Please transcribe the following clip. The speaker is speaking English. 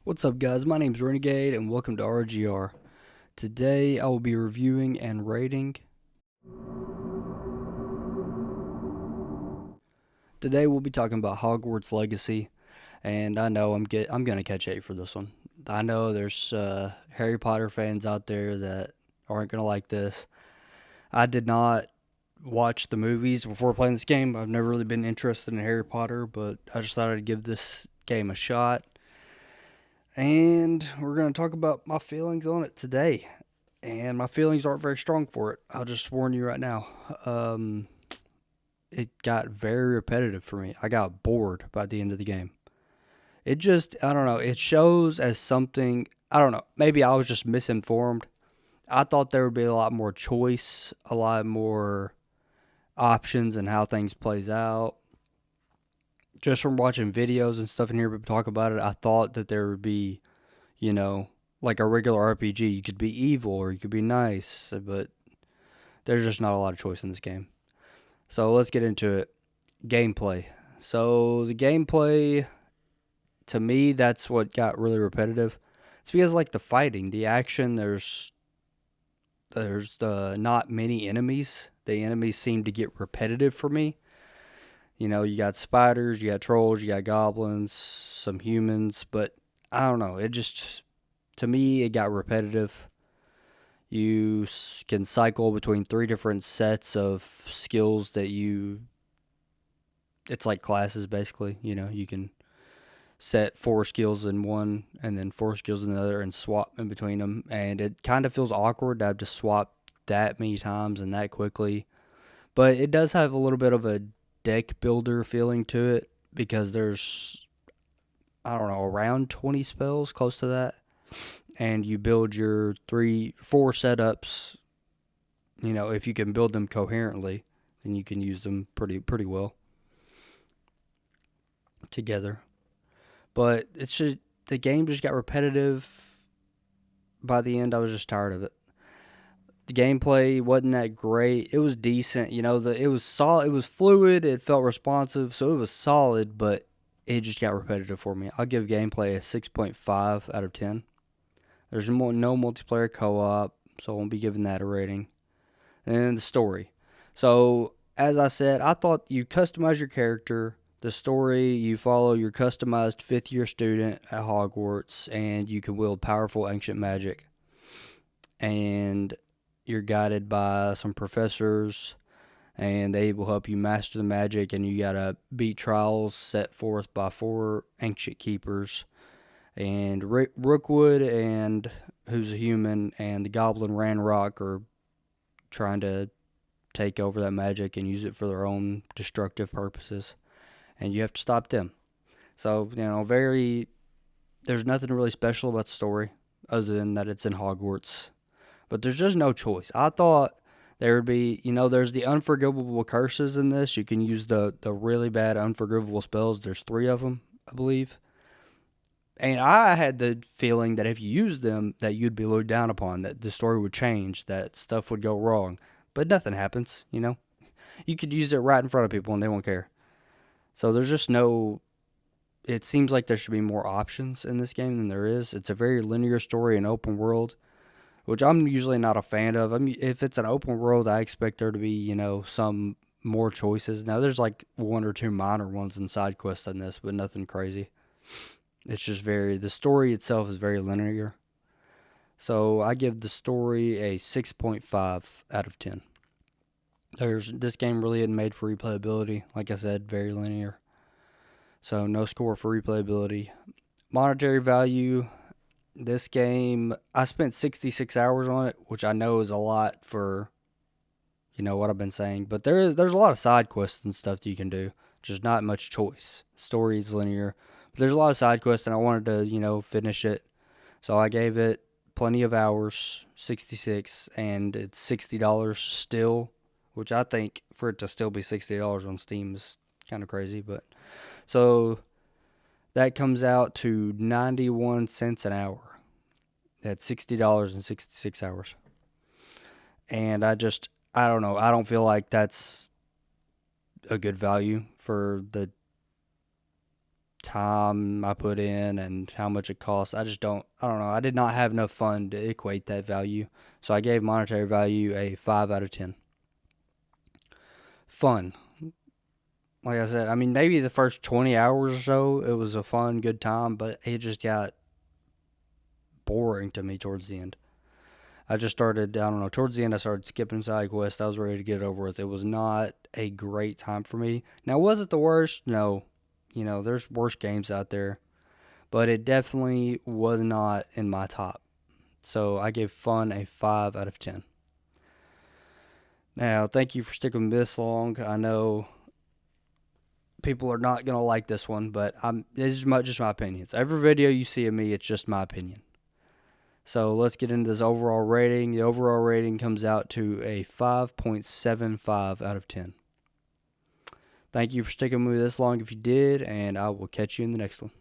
What's up, guys? My name's Renegade, and welcome to RGR. Today, I will be reviewing and rating. Today, we'll be talking about Hogwarts Legacy, and I know I'm gonna catch hate for this one. I know there's Harry Potter fans out there that aren't gonna like this. I did not watch the movies before playing this game. I've never really been interested in Harry Potter, but I just thought I'd give this game a shot. And we're gonna talk about my feelings on it today. And my feelings aren't very strong for it. I'll just warn you right now. It got very repetitive for me. I got bored by the end of the game. I don't know, it shows as something, I don't know, maybe I was just misinformed. I thought there would be a lot more choice, a lot more options and how things plays out. Just from watching videos and stuff in here, people talk about it, I thought that there would be, you know, like a regular RPG. You could be evil or you could be nice, but there's just not a lot of choice in this game. So let's get into it. Gameplay. So the gameplay, to me, that's what got really repetitive. It's because like the fighting, the action. There's not many enemies. The enemies seem to get repetitive for me. You know, you got spiders, you got trolls, you got goblins, some humans, but I don't know. It just, to me, it got repetitive. You can cycle between three different sets of skills that it's like classes basically. You know, you can set four skills in one and then four skills in another and swap in between them. And it kind of feels awkward to have to swap that many times and that quickly. But it does have a little bit of a deck builder feeling to it because there's, I don't know, around 20 spells, close to that. And you build your four setups. You know, if you can build them coherently, then you can use them pretty well together. But the game just got repetitive. By the end, I was just tired of it. The gameplay wasn't that great. It was decent, you know. It was solid. It was fluid. It felt responsive, so it was solid. But it just got repetitive for me. I'll give gameplay a 6.5 out of 10. There's no multiplayer co-op, so I won't be giving that a rating. And the story. So as I said, I thought you customize your character. The story, you follow your customized fifth year student at Hogwarts, and you can wield powerful ancient magic. And you're guided by some professors, and they will help you master the magic. And you gotta beat trials set forth by four ancient keepers. And Rookwood, and who's a human, and the Goblin Ranrock are trying to take over that magic and use it for their own destructive purposes. And you have to stop them. So, you know, there's nothing really special about the story other than that it's in Hogwarts. But there's just no choice. I thought there would be, you know, there's the unforgivable curses in this. You can use the really bad unforgivable spells. There's three of them, I believe. And I had the feeling that if you used them, that you'd be looked down upon, that the story would change, that stuff would go wrong. But nothing happens, you know? You could use it right in front of people and they won't care. So there's just no. It seems like there should be more options in this game than there is. It's a very linear story and open world, which I'm usually not a fan of. I mean, if it's an open world, I expect there to be, you know, some more choices. Now, there's like one or two minor ones in side quests in this, but nothing crazy. It's just the story itself is very linear. So I give the story a 6.5 out of 10. This game really isn't made for replayability. Like I said, very linear. So no score for replayability. Monetary value, this game, I spent 66 hours on it, which I know is a lot for, you know, what I've been saying. But there's a lot of side quests and stuff that you can do. Just not much choice. Story is linear. But there's a lot of side quests, and I wanted to, you know, finish it. So I gave it plenty of hours, 66, and it's $60 still, which I think for it to still be $60 on Steam is kind of crazy. But so that comes out to 91 cents an hour. That's $60 and 66 hours. And I don't know. I don't feel like that's a good value for time I put in and how much it costs. I don't know. I did not have enough fun to equate that value. So I gave monetary value a 5 out of 10. Fun. Like I said, I mean, maybe the first 20 hours or so, it was a fun, good time, but it just got boring to me towards the end. I just started, I don't know, towards the end, I started skipping side quests. I was ready to get it over with. It was not a great time for me. Now, was it the worst? No. There's worse games out there, but it definitely was not in my top. So I gave Fun a 5 out of 10. Now, thank you for sticking with me this long. I know people are not going to like this one, but this is just my opinion. So every video you see of me, it's just my opinion. So let's get into this overall rating. The overall rating comes out to a 5.75 out of 10. Thank you for sticking with me this long if you did, and I will catch you in the next one.